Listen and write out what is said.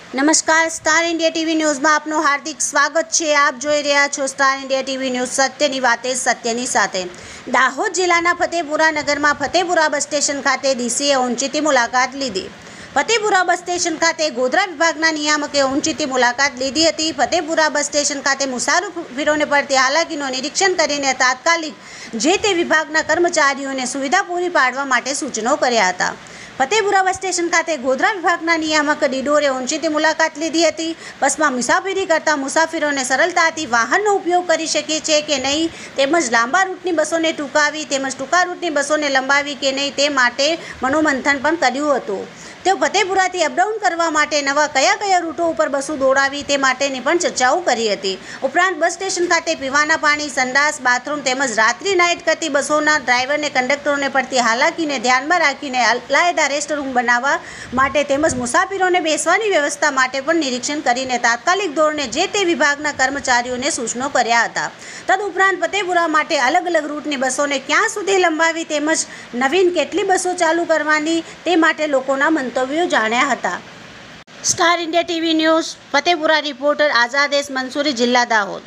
નમસ્કાર, star India TV ન્યૂઝમાં આપનું હાર્દિક સ્વાગત છે। આપ જોઈ રહ્યા છો સ્ટાર ઇન્ડિયા ટીવી ન્યૂઝ, સત્યની વાતે સત્યની સાથે। દાહોદ જિલ્લાના ફતેપુરા નગરમાં ફતેપુરા બસ સ્ટેશન ખાતે ડીસીએ ઊંચીથી મુલાકાત લીધી। ફતેપુરા બસ સ્ટેશન ખાતે ગોધરા વિભાગના નિયામકે ઊંચીથી મુલાકાત લીધી હતી। ફતેપુરા બસ સ્ટેશન ખાતે મુસાફરોને પડતી હાલાકીનું નિરીક્ષણ કરીને તાત્કાલિક જે તે વિભાગના કર્મચારીઓને સુવિધા પૂરી પાડવા માટે સૂચનો કર્યા હતા। ફતેપુરા બસ સ્ટેશન ખાતે ગોધરા વિભાગના નિયામક ડીડોરે ઊંચીથી મુલાકાત લીધી હતી। બસમાં મુસાફરી કરતા મુસાફરોને સરળતાથી વાહનનો ઉપયોગ કરી શકે છે કે નહીં, તેમજ લાંબા રૂટની બસોને ટૂંકાવી તેમજ ટૂંકા રૂટની બસોને લંબાવી કે નહીં તે માટે મનોમંથન પણ કર્યું હતું। તેઓ ફતેપુરાથી અપડાઉન કરવા માટે નવા કયા રૂટો ઉપર બસો દોડાવી તે માટેની પણ ચર્ચાઓ કરી હતી। ઉપરાંત બસ સ્ટેશન ખાતે પીવાના પાણી, સંડાસ, બાથરૂમ તેમજ રાત્રિ નાઇટ કરતી બસોના ડ્રાઈવરને કંડક્ટરોને પડતી હાલાકીને ધ્યાનમાં રાખીને અલાયદા રેસ્ટ રૂમ બનાવવા માટે તેમજ મુસાફરોને બેસવાની વ્યવસ્થા માટે પણ નિરીક્ષણ કરીને તાત્કાલિક ધોરણે જે તે વિભાગના કર્મચારીઓને સૂચનો કર્યા હતા। તદુપરાંત ફતેપુરા માટે અલગ રૂટની બસોને ક્યાં સુધી લંબાવી તેમજ નવીન કેટલી બસો ચાલુ કરવાની તે માટે લોકોના મંતવ્યો જાણ્યા હતા। Star India TV news, Fatepura reporter Azadesh Mansuri, જિલ્લા દાહોદ।